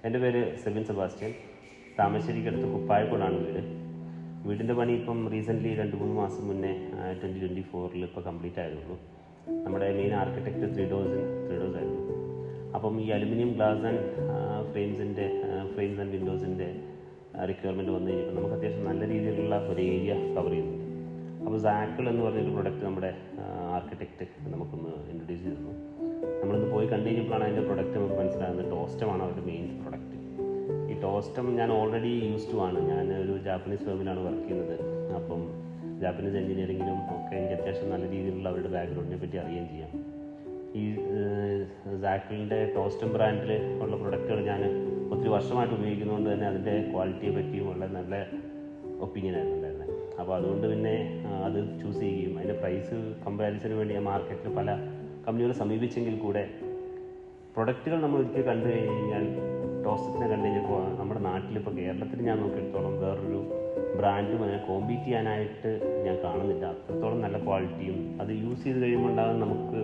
എൻ്റെ പേര് സെബിൻ സെബാസ്റ്റ്യൻ. താമരശ്ശേരിക്കടുത്ത് കുപ്പായക്കോടാണ് വീട്. വീടിൻ്റെ പണി ഇപ്പം റീസെൻ്റ്ലി 2-3 മാസം മുന്നേ 2024 ഇപ്പോൾ കംപ്ലീറ്റ് ആയതുള്ളൂ. നമ്മുടെ മെയിൻ ആർക്കിടെക്റ്റ് ത്രീ ഡോസ് ആയിരുന്നു. അപ്പം ഈ aluminium glass and frames and വിൻഡോസിൻ്റെ റിക്വയർമെൻറ്റ് വന്നു കഴിഞ്ഞപ്പോൾ നമുക്ക് അത്യാവശ്യം നല്ല രീതിയിലുള്ള ഒരു ഏരിയ കവർ ചെയ്യുന്നുണ്ട്. അപ്പോൾ സാക്കിൾ എന്ന് പറഞ്ഞൊരു പ്രൊഡക്റ്റ് നമ്മുടെ ആർക്കിടെക്റ്റ് നമുക്കൊന്ന് ഇൻട്രൊഡ്യൂസ് ചെയ്തിരുന്നു. നമ്മളിന്ന് പോയി കണ്ടു കഴിഞ്ഞപ്പോഴാണ് അതിൻ്റെ പ്രൊഡക്റ്റ് നമുക്ക് മനസ്സിലാകുന്നത്. ടോസ്റ്റമാണ് അവരുടെ മെയിൻ പ്രൊഡക്റ്റ്. ഈ ടോസ്റ്റം ഞാൻ ഓൾറെഡി യൂസ്ഡ് ആണ്. ഞാൻ ഒരു ജാപ്പനീസ് ഫേമിലാണ് വർക്ക് ചെയ്യുന്നത്. അപ്പം ജാപ്പനീസ് എൻജിനീയറിങ്ങിലും ഒക്കെ എനിക്ക് അത്യാവശ്യം നല്ല രീതിയിലുള്ള അവരുടെ ബാക്ക്ഗ്രൗണ്ടിനെ പറ്റി അറിയുകയും ചെയ്യാം. ഈ സാക്കിളിൻ്റെ ടോസ്റ്റം ബ്രാൻഡിൽ ഉള്ള പ്രൊഡക്റ്റുകൾ ഞാൻ ഒത്തിരി വർഷമായിട്ട് ഉപയോഗിക്കുന്നതുകൊണ്ട് തന്നെ അതിൻ്റെ ക്വാളിറ്റിയെ പറ്റിയും ഉള്ള നല്ല ഒപ്പീനിയനായിരുന്നു ഉണ്ടായിരുന്നത്. അപ്പോൾ അതുകൊണ്ട് പിന്നെ അത് ചൂസ് ചെയ്യുകയും അതിൻ്റെ പ്രൈസ് കമ്പാരിസന് വേണ്ടി ഞാൻ മാർക്കറ്റിൽ പല കമ്പനികളെ സമീപിച്ചെങ്കിൽ കൂടെ പ്രൊഡക്റ്റുകൾ നമ്മൾ ഒരിക്കൽ കണ്ടു കഴിഞ്ഞാൽ ടോസ്റ്റത്തിനെ കണ്ടു കഴിഞ്ഞപ്പോൾ നമ്മുടെ നാട്ടിലിപ്പോൾ കേരളത്തിൽ ഞാൻ നോക്കിയെടുത്തോളം വേറൊരു ബ്രാൻഡും അതിനെ കോമ്പീറ്റ് ചെയ്യാനായിട്ട് ഞാൻ കാണുന്നില്ല. അത്രത്തോളം നല്ല ക്വാളിറ്റിയും അത് യൂസ് ചെയ്ത് കഴിയുമ്പോൾ ഉണ്ടാകുന്ന നമുക്ക്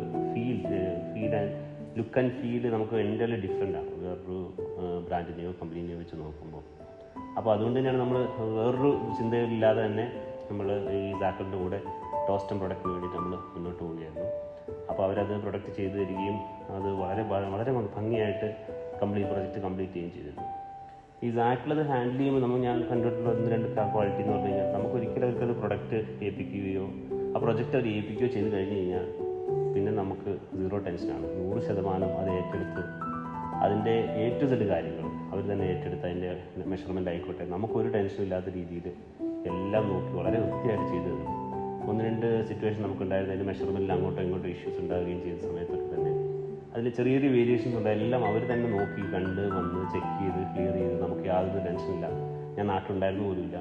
ലുക്ക് ആൻഡ് ഫീൽ നമുക്ക് എൻ്റെ ഡിഫറെൻ്റ് ആണ് വേറൊരു ബ്രാൻഡിനെയോ കമ്പനീനെയോ വെച്ച് നോക്കുമ്പോൾ. അപ്പോൾ അതുകൊണ്ട് തന്നെയാണ് നമ്മൾ വേറൊരു ചിന്തയില്ലാതെ തന്നെ നമ്മൾ ഈ സാക്കിളിൻ്റെ കൂടെ ടോസ്റ്റം പ്രൊഡക്റ്റിന് വേണ്ടിയിട്ട് നമ്മൾ മുന്നോട്ട് പോവുകയായിരുന്നു. അപ്പോൾ അവരത് പ്രൊഡക്റ്റ് ചെയ്തു തരികയും അത് വളരെ വളരെ ഭംഗിയായിട്ട് പ്രൊജക്റ്റ് കംപ്ലീറ്റ് ചെയ്യുകയും ചെയ്തിരുന്നു. ഈ സാക്കിളത് ഹാൻഡിൽ ചെയ്യുമ്പോൾ ഞാൻ കണ്ടിട്ടുള്ള 1-2 ക്വാളിറ്റി എന്ന് പറഞ്ഞു കഴിഞ്ഞാൽ നമുക്കൊരിക്കലും അവർക്കത് പ്രൊഡക്റ്റ് ഏൽപ്പിക്കുകയോ ആ പ്രൊജക്റ്റ് അവർ ഏൽപ്പിക്കുകയോ ചെയ്ത് കഴിഞ്ഞ് കഴിഞ്ഞാൽ പിന്നെ നമുക്ക് 0 ടെൻഷനാണ്. 100% അത് ഏറ്റെടുത്ത് അതിൻ്റെ A to Z കാര്യങ്ങൾ അവർ തന്നെ ഏറ്റെടുത്ത് അതിൻ്റെ മെഷർമെൻ്റ് ആയിക്കോട്ടെ നമുക്കൊരു ടെൻഷനും ഇല്ലാത്ത രീതിയിൽ എല്ലാം നോക്കി വളരെ വൃത്തിയായിട്ട് ചെയ്തു തരും. 1-2 സിറ്റുവേഷൻ നമുക്കുണ്ടായിരുന്നു. അതിൻ്റെ മെഷർമെൻറ്റിൽ അങ്ങോട്ടോ ഇങ്ങോട്ടോ ഇഷ്യൂസ് ഉണ്ടാവുകയും ചെയ്ത സമയത്തൊക്കെ തന്നെ അതിൽ ചെറിയ വേരിയേഷൻസ് ഉണ്ട്. എല്ലാം അവർ തന്നെ നോക്കി കണ്ട് വന്ന് ചെക്ക് ചെയ്ത് ക്ലിയർ ചെയ്ത് നമുക്ക് യാതൊരു ടെൻഷനില്ല. ഞാൻ നാട്ടിലുണ്ടായിരുന്നു പോലുമില്ല.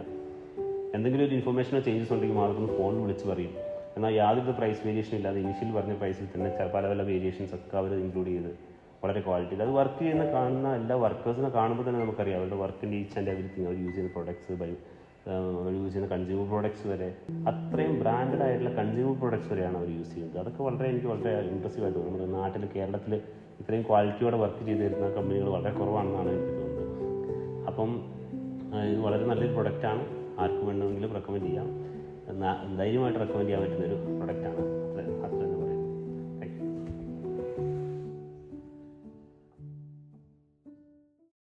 എന്തെങ്കിലും ഒരു ഇൻഫർമേഷനോ ചേഞ്ചസ് ഉണ്ടെങ്കിൽ മാത്രം ഫോൺ വിളിച്ച് പറയും. എന്നാൽ യാതൊരു പ്രൈസ് വേരിയേഷൻ ഇല്ലാതെ ഇനിഷ്യൽ പറഞ്ഞ പ്രൈസിൽ തന്നെ പല വേരിയേഷൻസ് ഒക്കെ അവർ ഇൻക്ലൂഡ് ചെയ്ത് വളരെ ക്വാളിറ്റിയിൽ അത് വർക്ക് ചെയ്യുന്ന കാണുന്ന എല്ലാ വർക്കേഴ്സിനെ കാണുമ്പോൾ തന്നെ നമുക്കറിയാം അവരുടെ വർക്കിൻ്റെ ഈച്ച് ആൻഡ് എവരിത്തിങ് അവർ യൂസ് ചെയ്യുന്ന പ്രൊഡക്ട്സ് യൂസ് ചെയ്യുന്ന കൺസ്യൂമർ പ്രോഡക്ട്സ് വരെ അത്രയും ബ്രാൻഡഡ് ആയിട്ടുള്ള കൺസ്യൂമർ പ്രോഡക്ട്സ് വരെയാണ് അവർ യൂസ് ചെയ്യുന്നത്. അതൊക്കെ എനിക്ക് വളരെ ഇമ്പ്രസീവ് ആയിട്ട് നമ്മുടെ നാട്ടിൽ കേരളത്തിൽ ഇത്രയും ക്വാളിറ്റിയോടെ വർക്ക് ചെയ്ത് തരുന്ന കമ്പനികൾ വളരെ കുറവാണെന്നാണ് എനിക്ക് തോന്നുന്നത്. അപ്പം ഇത് വളരെ നല്ലൊരു പ്രൊഡക്റ്റാണ്. ആർക്കും വേണമെങ്കിലും റെക്കമെൻഡ് ചെയ്യാം. ധൈര്യമായിട്ട് റെക്കമെൻഡ് ചെയ്യാൻ പറ്റുന്നൊരു പ്രൊഡക്റ്റാണ്.